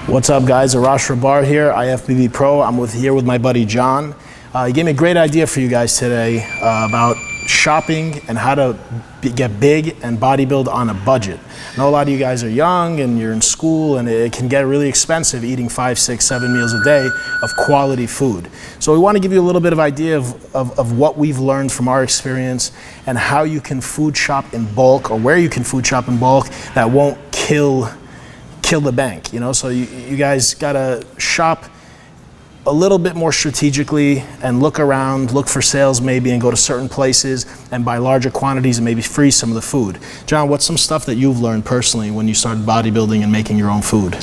What's up, guys? Arash Rahbar here, IFBB Pro. I'm here with my buddy John. He gave me a great idea for you guys today about shopping and how to get big and bodybuild on a budget. I know a lot of you guys are young and you're in school, and it can get really expensive eating 5, 6, 7 meals a day of quality food. So we want to give you a little bit of idea of what we've learned from our experience and how you can food shop in bulk, or where you can food shop in bulk that won't kill the bank, you know? So you guys gotta shop a little bit more strategically and look around, look for sales maybe, and go to certain places and buy larger quantities and maybe freeze some of the food. John, what's some stuff that you've learned personally when you started bodybuilding and making your own food?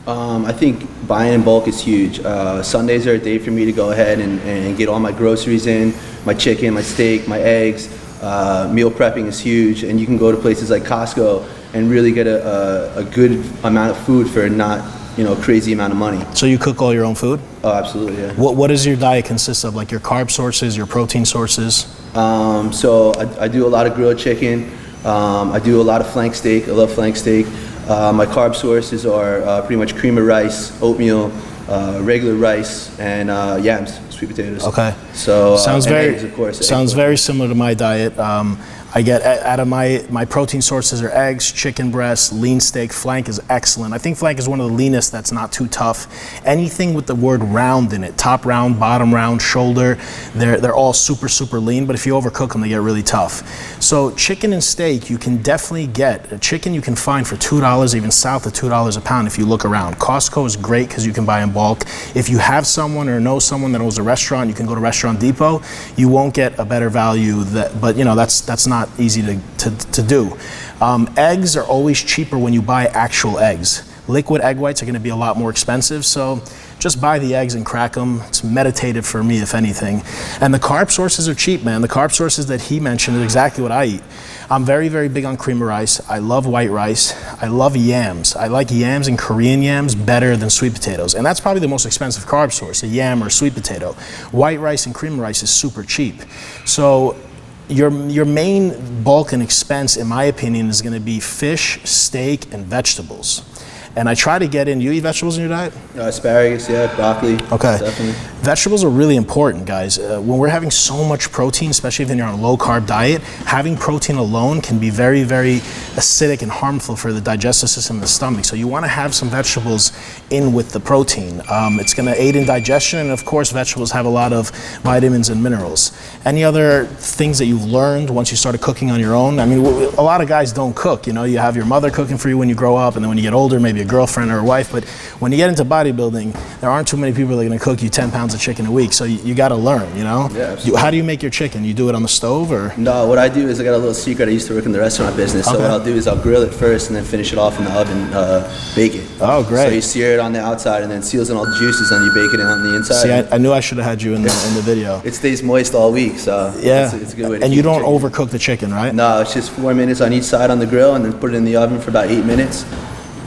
I think buying in bulk is huge. Sundays are a day for me to go ahead and get all my groceries in, my chicken, my steak, my eggs. Meal prepping is huge, and you can go to places like Costco and really get a good amount of food for not, crazy amount of money. So you cook all your own food? Oh, absolutely, yeah. What does your diet consist of, like your carb sources, your protein sources? So I do a lot of grilled chicken. I do a lot of flank steak. I love flank steak. My carb sources are pretty much cream of rice, oatmeal, regular rice, and yams, sweet potatoes. Okay. So sounds eggs, of course. Very similar to my diet. I get out of my protein sources are eggs, chicken breast, lean steak. Flank is excellent. I think flank is one of the leanest that's not too tough. Anything with the word round in it, top round, bottom round, shoulder, they're all super lean, but if you overcook them, they get really tough. So chicken and steak, you can definitely get. A chicken you can find for $2, even south of $2 a pound if you look around. Costco is great because you can buy in bulk. If you have someone or know someone that owns a restaurant, you can go to Restaurant Depot. You won't get a better value, but that's not easy to do. Eggs are always cheaper when you buy actual eggs. Liquid egg whites are going to be a lot more expensive, so just buy the eggs and crack them. It's meditative for me, if anything. And the carb sources are cheap, man. The carb sources that he mentioned are exactly what I eat. I'm very big on cream of rice. I love white rice. I love yams. I like yams and Korean yams better than sweet potatoes. And that's probably the most expensive carb source, a yam or sweet potato. White rice and cream of rice is super cheap. So your main bulk and expense, in my opinion, is going to be fish, steak, and vegetables. And I try to get in. You eat vegetables in your diet? Asparagus, yeah, broccoli. Okay. Definitely. Vegetables are really important, guys. When we're having so much protein, especially if you're on a low carb diet, having protein alone can be very acidic and harmful for the digestive system and the stomach. So you want to have some vegetables in with the protein. It's going to aid in digestion, and of course, vegetables have a lot of vitamins and minerals. Any other things that you've learned once you started cooking on your own? I mean, a lot of guys don't cook. You know, you have your mother cooking for you when you grow up, and then when you get older, maybe a girlfriend or a wife. But when you get into bodybuilding, there aren't too many people that are going to cook you 10 pounds of chicken a week. So you got to learn, you know? Yeah, How do you make your chicken? You do it on the stove, or? No, what I do is I got a little secret. I used to work in the restaurant business. Okay. So what I'll do is I'll grill it first and then finish it off in the oven, bake it. Oh, great. So you sear it on the outside and then seals in all the juices, and you bake it on the inside. See, I knew I should have had you in the video. It stays moist all week, so yeah, it's a good way to and keep you don't the chicken. overcook the chicken, right? No, it's just 4 minutes on each side on the grill, and then put it in the oven for about 8 minutes.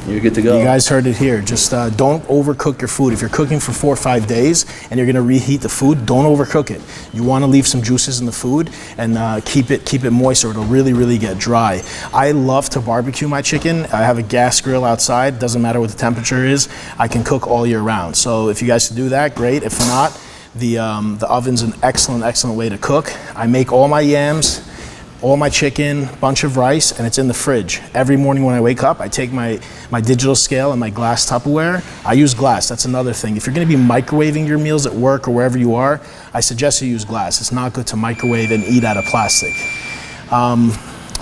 You're good to go. You guys heard it here. Just don't overcook your food. If you're cooking for 4 or 5 days and you're gonna reheat the food, don't overcook it. You wanna leave some juices in the food and keep it moist, or it'll really get dry. I love to barbecue my chicken. I have a gas grill outside. Doesn't matter what the temperature is. I can cook all year round. So if you guys can do that, great. If not, the oven's an excellent way to cook. I make all my yams, all my chicken, bunch of rice, and it's in the fridge. Every morning when I wake up, I take my digital scale and my glass Tupperware. I use glass, that's another thing. If you're gonna be microwaving your meals at work or wherever you are, I suggest you use glass. It's not good to microwave and eat out of plastic.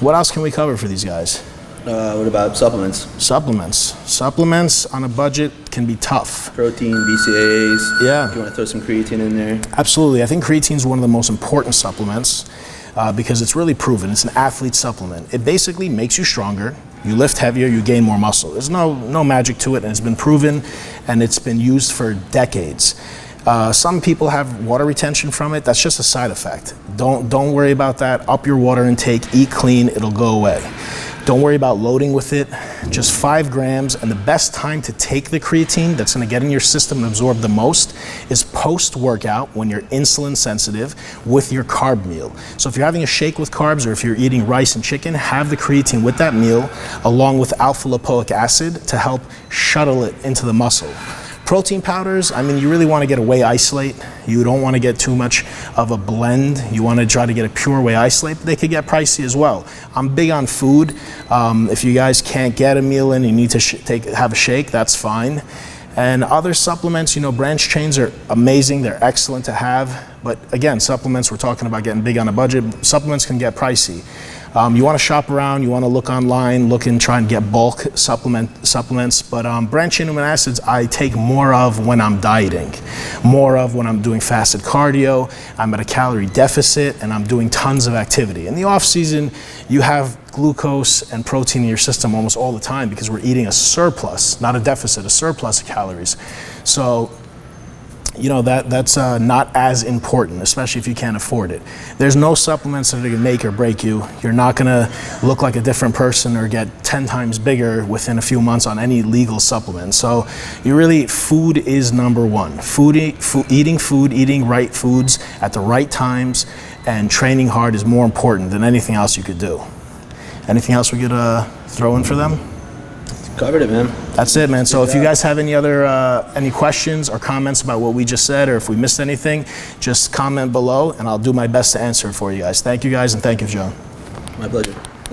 What else can we cover for these guys? What about supplements? Supplements on a budget can be tough. Protein, BCAAs. Yeah. If you want to throw some creatine in there. Absolutely, I think creatine is one of the most important supplements. Because it's really proven. It's an athlete supplement. It basically makes you stronger. You lift heavier, you gain more muscle. There's no magic to it, and it's been proven, and it's been used for decades. Some people have water retention from it. That's just a side effect. Don't worry about that. Up your water intake, eat clean, it'll go away. Don't worry about loading with it, just 5 grams. And the best time to take the creatine that's gonna get in your system and absorb the most is post-workout when you're insulin sensitive with your carb meal. So if you're having a shake with carbs or if you're eating rice and chicken, have the creatine with that meal along with alpha lipoic acid to help shuttle it into the muscle. Protein powders, I mean, you really want to get a whey isolate. You don't want to get too much of a blend. You want to try to get a pure whey isolate, but they could get pricey as well. I'm big on food. If you guys can't get a meal in, you need to have a shake, that's fine. And other supplements, you know, branch chains are amazing. They're excellent to have. But again, supplements, we're talking about getting big on a budget. Supplements can get pricey. You want to shop around, you want to look online, look and try and get bulk supplements. But branched chain amino acids, I take more of when I'm dieting, more of when I'm doing fasted cardio, I'm at a calorie deficit, and I'm doing tons of activity. In the off season, you have glucose and protein in your system almost all the time because we're eating a surplus, not a deficit, a surplus of calories. So, you know, that's not as important, especially if you can't afford it. There's no supplements that are gonna make or break you. You're not gonna look like a different person or get 10 times bigger within a few months on any legal supplement. So you really, food is number one. Eating right foods at the right times and training hard is more important than anything else you could do. Anything else we could throw in for them? Covered it, man. That's it, man. So if you guys have any other any questions or comments about what we just said, or if we missed anything, just comment below and I'll do my best to answer it for you guys. Thank you guys, and thank you, Joe. My pleasure.